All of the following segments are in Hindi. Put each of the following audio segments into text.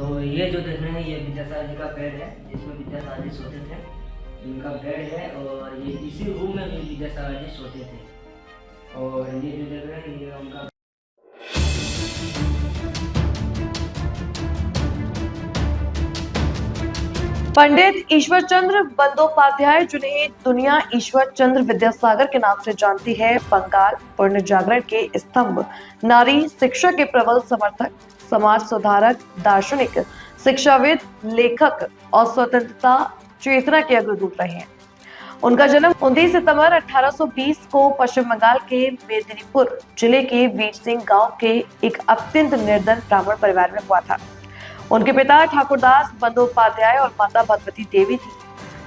तो ये जो देख रहे हैं ये विद्यासागर जी का बेड है जिसमें विद्यासागर जी सोते थे। इनका बेड है और ये इसी रूम में भी विद्यासागर जी सोते थे। और ये जो देख रहे हैं ये उनका पंडित ईश्वर चंद्र बंदोपाध्याय, जिन्हें दुनिया ईश्वर चंद्र विद्यासागर के नाम से जानती है, बंगाल पुण्य जागरण के स्तंभ, नारी शिक्षा के प्रबल समर्थक, समाज सुधारक, दार्शनिक, शिक्षाविद, लेखक और स्वतंत्रता चेतना के अग्रदूत रहे हैं। उनका जन्म 29 सितंबर 1820 को पश्चिम बंगाल के मेदिनीपुर जिले के वीर सिंह गांव के एक अत्यंत निर्धन ब्राह्मण परिवार में हुआ था। उनके पिता ठाकुरदास बंदोपाध्याय और माता भगवती देवी थी।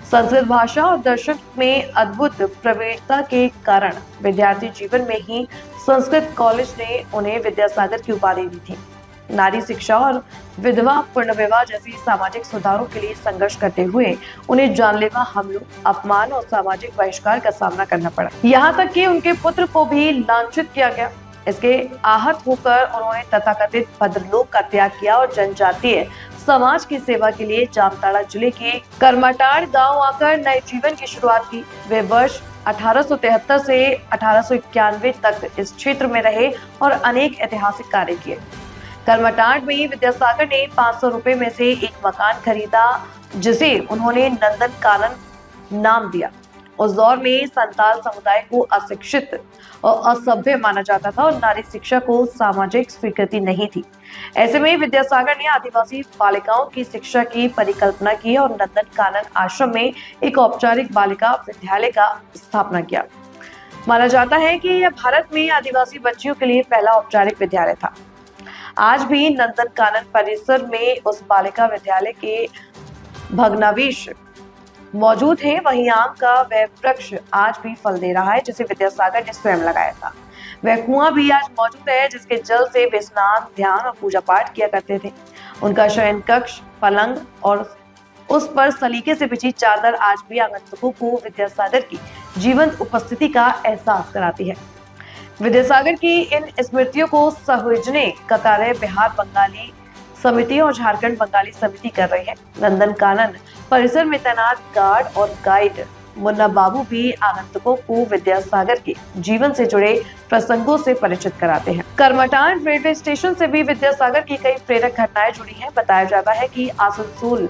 संस्कृत भाषा और दर्शन में अद्भुत प्रवीणता के कारण विद्यार्थी जीवन में ही संस्कृत कॉलेज ने उन्हें विद्यासागर की उपाधि दी थी। नारी शिक्षा और विधवा पुनर्विवाह जैसी सामाजिक सुधारों के लिए संघर्ष करते हुए उन्हें जानलेवा हमलों, अपमान और सामाजिक बहिष्कार का सामना करना पड़ा। यहाँ तक कि उनके पुत्र को भी लांछित किया गया। इसके आहत होकर उन्होंने तथाकथित भद्रलोक का त्याग किया और जनजातीय समाज की सेवा के लिए जामताड़ा जिले के करमाटाड़ गांव आकर नए जीवन की शुरुआत की। वे वर्ष 1873 से 1891 तक इस क्षेत्र में रहे और अनेक ऐतिहासिक कार्य किए। करमाटाड़ में विद्यासागर ने 500 रुपए में से एक मकान खरीदा, जिसे उन्होंने नंदन कानन नाम दिया। उस दौर में संताल समुदाय को अशिक्षित और असभ्य माना जाता था और नारी शिक्षा को सामाजिक स्वीकृति नहीं थी। ऐसे में विद्यासागर ने आदिवासी बालिकाओं की शिक्षा की परिकल्पना की और नंदन कानन आश्रम में एक औपचारिक बालिका विद्यालय का स्थापना किया। माना जाता है कि यह भारत में आदिवासी बच्चियों के लिए पहला औपचारिक विद्यालय था। आज भी नंदन कानन परिसर में उस बालिका विद्यालय के भग्नावशेष मौजूद है। वहीं आम का वह वृक्ष आज भी फल दे रहा है जिसे विद्यासागर ने स्वयं लगाया था। वह कुआं भी आज मौजूद है जिसके जल से वे स्नान, ध्यान और पूजा पाठ किया करते थे। उनका शयन कक्ष, पलंग और उस पर सलीके से बिछी चादर आज भी आगंतुकों को विद्यासागर की जीवंत उपस्थिति का एहसास कराती है। विद्यासागर की इन स्मृतियों को सहेजने का कार्य बिहार बंगाली समिति और झारखंड बंगाली समिति कर रही है। नंदन कानन परिसर में तैनात गार्ड और गाइड मुन्ना बाबू भी आगंतुकों को विद्यासागर के जीवन से जुड़े प्रसंगों से परिचित कराते हैं। करमाटाड़ रेलवे स्टेशन से भी विद्यासागर की कई प्रेरक घटनाएं जुड़ी हैं। बताया जाता है कि आसनसोल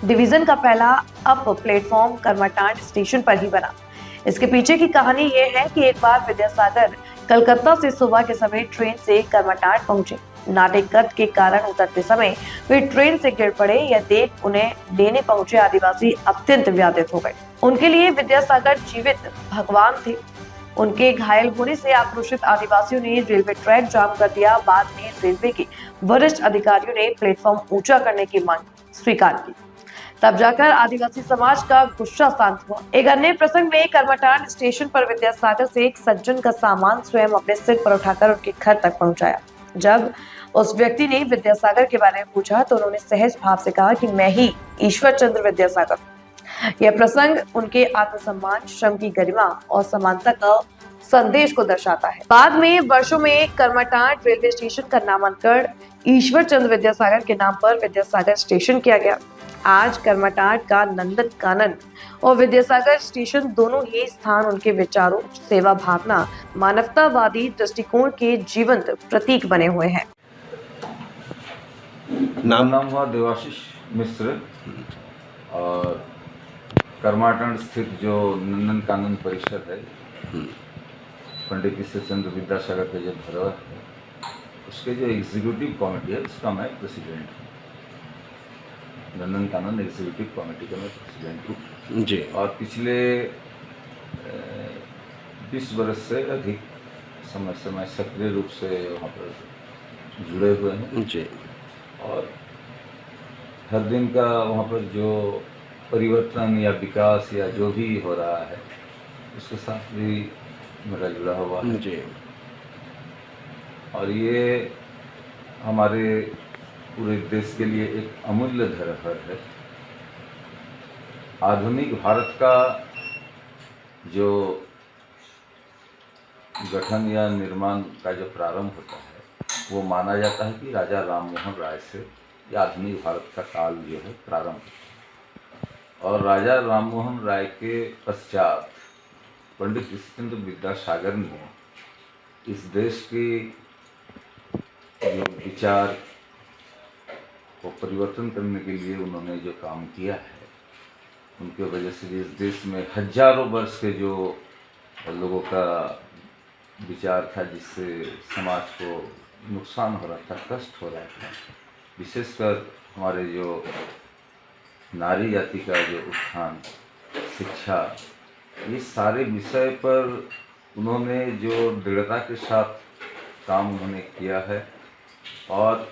डिवीजन का पहला अप प्लेटफॉर्म करमाटाड़ स्टेशन पर ही बना। इसके पीछे की कहानी ये है कि एक बार विद्यासागर कलकत्ता से सुबह के समय ट्रेन से करमाटाड़ पहुंचे। नाटे कद के कारण उतरते समय वे ट्रेन से गिर पड़े। यह देख उन्हें लेने पहुंचे आदिवासी अत्यंत व्याधित हो गए। उनके लिए विद्यासागर जीवित भगवान थे। उनके घायल होने से आक्रोशित आदिवासियों ने रेलवे ट्रैक जाम कर दिया। बाद में रेलवे के वरिष्ठ अधिकारियों ने प्लेटफॉर्म ऊंचा करने की मांग स्वीकार की। तब जाकर आदिवासी समाज का गुस्सा शांत हुआ। एक अन्य प्रसंग में करमाटाड़ स्टेशन पर विद्यासागर से एक सज्जन का सामान स्वयं अपने सिर पर उठाकर उनके घर तक पहुंचाया। जब उस व्यक्ति ने विद्यासागर के बारे में पूछा तो उन्होंने सहज भाव से कहा कि मैं ही ईश्वर चंद्र विद्यासागर। यह प्रसंग उनके आत्मसम्मान, श्रम की गरिमा और समानता का संदेश को दर्शाता है। बाद में वर्षों में करमाटाड़ रेलवे स्टेशन का नामांकन ईश्वर चंद्र विद्यासागर के नाम पर विद्यासागर स्टेशन किया गया। आज करमाटाड़ का नंदन कानन और विद्यासागर स्टेशन दोनों ही स्थान उनके विचारों, सेवा भावना, मानवतावादी दृष्टिकोण के जीवंत प्रतीक बने हुए हैं। नाम हुआ देवाशीष मिश्र और करमाटाड़ स्थित जो नंदन कानन परिसर है, पंडित ईश्वर चंद्र विद्यासागर का जो धरोहर है, उसके जो एग्जीक्यूटिव कमेटी है उसका मैं प्रेसिडेंट हूँ। नंदन कानन एग्जीक्यूटिव कमेटी का मैं प्रेसिडेंट हूँ जी। और पिछले 20 वर्ष से अधिक समय सक्रिय रूप से वहाँ पर जुड़े हुए हैं जी। और हर दिन का वहाँ पर जो परिवर्तन या विकास या जो भी हो रहा है उसके साथ भी मेरा जुड़ा हुआ है जी। और ये हमारे पूरे देश के लिए एक अमूल्य धरोहर है। आधुनिक भारत का जो गठन या निर्माण का जो प्रारंभ होता है वो माना जाता है कि राजा राम मोहन राय से ये आधुनिक भारत का काल जो है प्रारंभ। और राजा राममोहन राय के पश्चात पंडित ईश्वरचंद्र विद्यासागर ने इस देश की जो विचार को परिवर्तन करने के लिए उन्होंने जो काम किया है, उनके वजह से इस देश में हजारों वर्ष के जो लोगों का विचार था, जिससे समाज को नुकसान हो रहा था, कष्ट हो रहा था, विशेषकर हमारे जो नारी जाति का जो उत्थान, शिक्षा, ये सारे विषय पर उन्होंने जो दृढ़ता के साथ काम उन्होंने किया है। और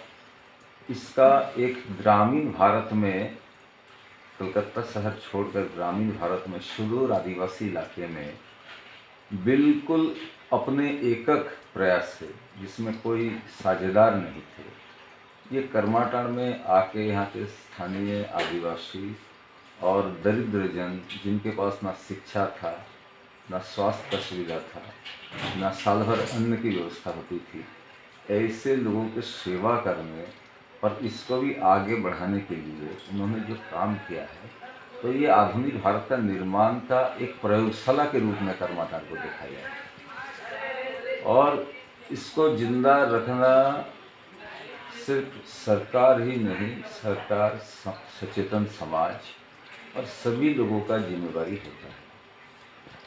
इसका एक ग्रामीण भारत में, कलकत्ता शहर छोड़कर ग्रामीण भारत में सुदूर आदिवासी इलाके में बिल्कुल अपने एकक प्रयास से, जिसमें कोई साझेदार नहीं थे, ये कर्माटांड़ में आके यहाँ के स्थानीय आदिवासी और दरिद्र जन, जिनके पास ना शिक्षा था, ना स्वास्थ्य का सुविधा था, ना साल भर अन्न की व्यवस्था होती थी, ऐसे लोगों की सेवा करने और इसको भी आगे बढ़ाने के लिए उन्होंने जो काम किया है, तो ये आधुनिक भारत का निर्माण का एक प्रयोगशाला के रूप में कर्माटांड़ को देखा गया है। और इसको जिंदा रखना सिर्फ सरकार ही नहीं, सरकार, सचेतन समाज और सभी लोगों का जिम्मेदारी होता है।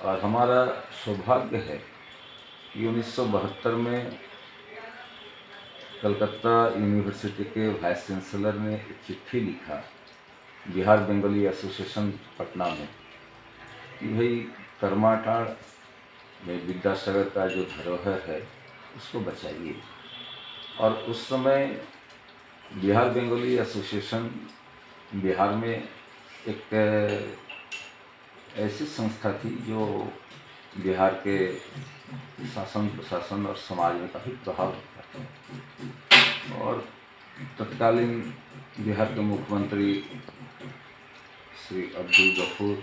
और हमारा सौभाग्य है कि 1972 में कलकत्ता यूनिवर्सिटी के वाइस चांसलर ने एक चिट्ठी लिखा बिहार बंगाली एसोसिएशन पटना में कि भाई कर्माटांड़ में विद्यासागर का जो धरोहर है उसको बचाइए। और उस समय बिहार बंगाली एसोसिएशन बिहार में एक ऐसी संस्था थी जो बिहार के शासन, प्रशासन और समाज में काफ़ी प्रभाव रखता था। और तत्कालीन बिहार के मुख्यमंत्री श्री अब्दुल गफूर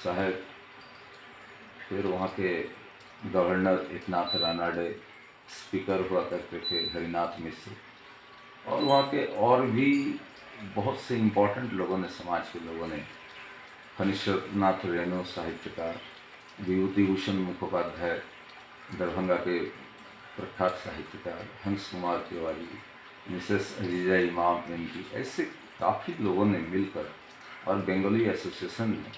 साहब, फिर वहाँ के गवर्नर एकनाथ रानाडे, स्पीकर हुआ करते थे हरिनाथ मिश्र, और वहाँ के और भी बहुत से इम्पोर्टेंट लोगों ने, समाज के लोगों ने, फणीश्वरनाथ रेणु साहित्यकार, विभूति भूषण मुखोपाध्याय दरभंगा के प्रख्यात साहित्यकार, हंस कुमार तिवारी, मिसेस अजीजा इमाम एमपी, ऐसे काफ़ी लोगों ने मिलकर और बंगाली एसोसिएशन ने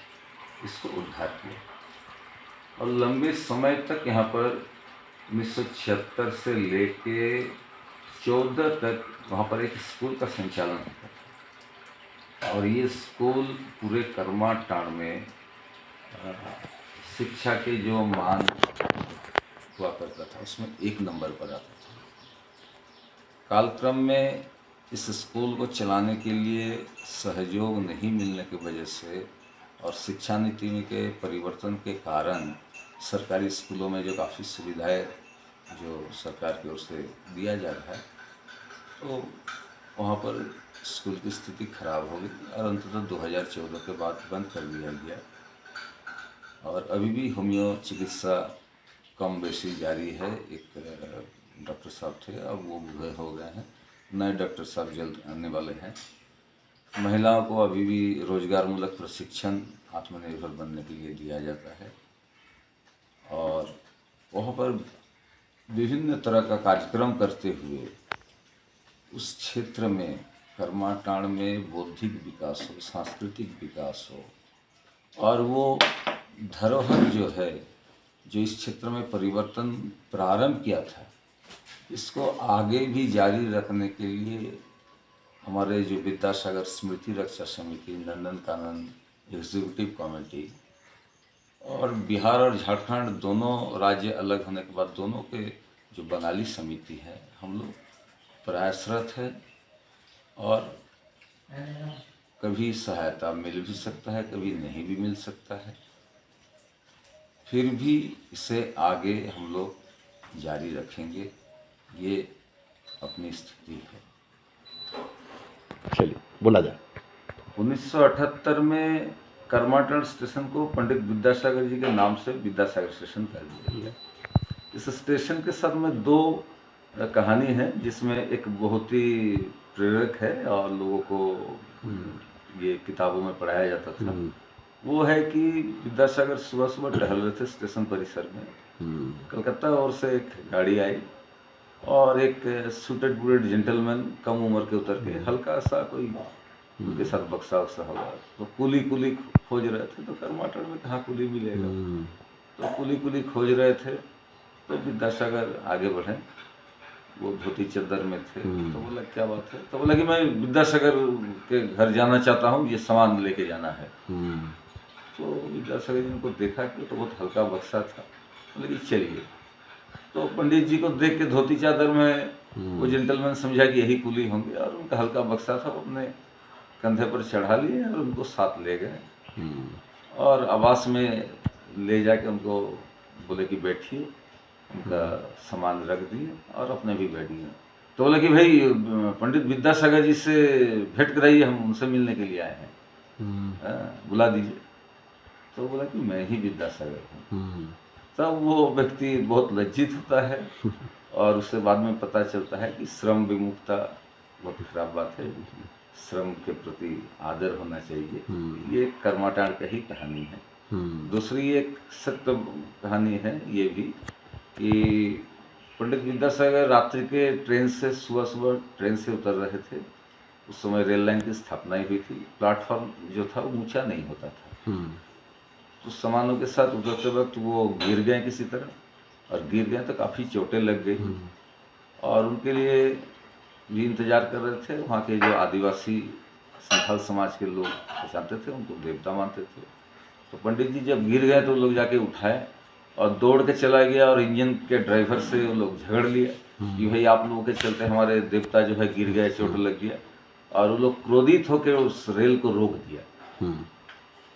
इसको उद्धार किया। और लंबे समय तक यहाँ पर 1976 से लेके 14 तक वहाँ पर एक स्कूल का संचालन होता था। और ये स्कूल पूरे कर्माटांड़ में शिक्षा के जो मान हुआ करता था उसमें 1 नंबर पर आता था। कालक्रम में इस स्कूल को चलाने के लिए सहयोग नहीं मिलने की वजह से और शिक्षा नीति में के परिवर्तन के कारण सरकारी स्कूलों में जो काफ़ी सुविधाएं जो सरकार की ओर से दिया जा रहा है, तो वहाँ पर स्कूल की स्थिति खराब हो गई और अंततः 2014 के बाद बंद कर दिया गया। और अभी भी होम्यो चिकित्सा कम बेशी जारी है। एक डॉक्टर साहब थे, अब वो बूढ़े हो गए हैं, नए डॉक्टर साहब जल्द आने वाले हैं। महिलाओं को अभी भी रोजगारमूलक प्रशिक्षण आत्मनिर्भर बनने के लिए दिया जाता है। और वहाँ पर विभिन्न तरह का कार्यक्रम करते हुए उस क्षेत्र में, कर्माटांड़ में बौद्धिक विकास हो, सांस्कृतिक विकास हो, और वो धरोहर जो है, जो इस क्षेत्र में परिवर्तन प्रारंभ किया था, इसको आगे भी जारी रखने के लिए हमारे जो विद्यासागर स्मृति रक्षा समिति, नंदन कानन एग्जीक्यूटिव कमेटी और बिहार और झारखंड दोनों राज्य अलग होने के बाद दोनों के जो बंगाली समिति है, हम लोग प्रयासरत है। और कभी सहायता मिल भी सकता है, कभी नहीं भी मिल सकता है, फिर भी इसे आगे हम लोग जारी रखेंगे, ये अपनी स्थिति है। चलिए बोला जाए। 1978 में कर्माटांड़ स्टेशन को पंडित विद्यासागर जी के नाम से विद्यासागर स्टेशन कर दिया गया। इस स्टेशन के साथ में 2 कहानी है, जिसमें एक बहुत ही प्रेरक है और लोगों को ये किताबों में पढ़ाया जाता था, वो है कि विद्यासागर सुबह सुबह टहल रहे थे स्टेशन परिसर में। कलकत्ता और से एक गाड़ी आई और एक सूटेड बूटेड जेंटलमैन कम उम्र के उतर के हल्का सा कोई उनके साथ बक्सा वक्सा होगा, तो कुली खोज रहे थे। तो करमाटन में कहाँ कुली मिलेगा, तो कुली खोज रहे थे। तो विद्यासागर आगे बढ़े, वो धोती चद्दर में थे। तो बोला क्या बात है, तो बोला कि मैं विद्यासागर के घर जाना चाहता हूँ, ये सामान लेके जाना है। तो विद्यासागर जी ने उनको देखा कि तो बहुत हल्का बक्सा था, बोले कि चलिए। तो पंडित जी को देख के धोती चादर में वो जेंटलमैन समझा कि यही कुली होंगे, और उनका हल्का बक्सा था, वो अपने कंधे पर चढ़ा लिए और उनको साथ ले गए और आवास में ले जाके उनको बोले कि बैठिए, उनका सामान रख दिए और अपने भी बैठ गए। तो बोले कि भाई पंडित विद्यासागर जी से भेंट कराइए, हम उनसे मिलने के लिए आए हैं, बुला दीजिए। तो बोला कि मैं ही विद्यासागर हूँ। तब वो व्यक्ति बहुत लज्जित होता है और उससे बाद में पता चलता है कि श्रम विमुखता बहुत खराब बात है, श्रम के प्रति आदर होना चाहिए। ये कर्माटांड का ही कहानी है। दूसरी एक सत्य कहानी है ये भी कि पंडित विद्यासागर रात्रि के ट्रेन से सुबह ट्रेन से उतर रहे थे। उस समय रेल लाइन की स्थापना ही हुई थी। प्लेटफॉर्म जो था वो ऊंचा नहीं होता था। तो सामानों के साथ उतरते वक्त वो गिर गए किसी तरह, और गिर गए तो काफ़ी चोटें लग गई और उनके लिए भी इंतजार कर रहे थे। वहाँ के जो आदिवासी संथाल समाज के लोग पहचानते थे, उनको देवता मानते थे। तो पंडित जी जब गिर गए तो लोग जाके उठाए और दौड़ के चला गया और इंजन के ड्राइवर से वो लोग झगड़ लिया कि भाई आप लोगों के चलते हमारे देवता जो है गिर गए, चोट लग गया। और वो लोग क्रोधित होकर उस रेल को रोक दिया,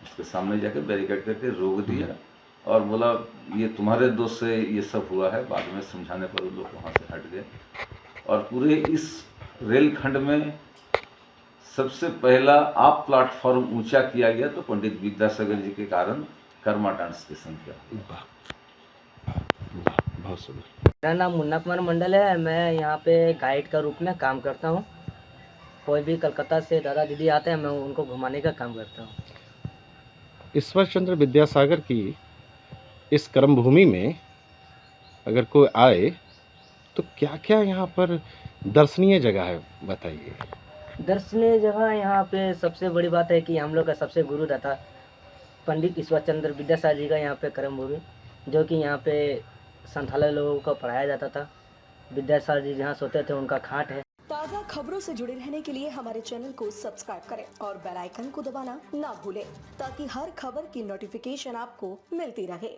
उसके सामने जाके बैरिकेड करके रोक दिया और बोला ये तुम्हारे दोष से ये सब हुआ है। बाद में समझाने पर वो लोग वहाँ से हट गए। और पूरे इस रेलखंड में सबसे पहला आप प्लेटफॉर्म ऊंचा किया गया तो पंडित विद्यासागर जी के कारण कर्माटांड स्टेशन किया। बहुत सुंदर। मेरा नाम मुन्ना कुमार मंडल है। मैं यहाँ पे गाइड का रूप में काम करता हूँ। कोई भी कलकत्ता से दादा दीदी आते हैं, मैं उनको घुमाने का काम करता हूँ। ईश्वर चंद्र विद्यासागर की इस कर्मभूमि में अगर कोई आए तो क्या क्या यहाँ पर दर्शनीय जगह है, बताइए। दर्शनीय जगह यहाँ पे सबसे बड़ी बात है कि हम लोग का सबसे गुरुदाता पंडित ईश्वर चंद्र विद्यासागर जी का यहाँ पे कर्मभूमि, जो कि यहाँ पे संथाल लोगों को पढ़ाया जाता था। विद्यासागर जी जहाँ सोते थे उनका खाट है। ताज़ा खबरों से जुड़े रहने के लिए हमारे चैनल को सब्सक्राइब करें और बेल आइकन को दबाना ना भूलें, ताकि हर खबर की नोटिफिकेशन आपको मिलती रहे।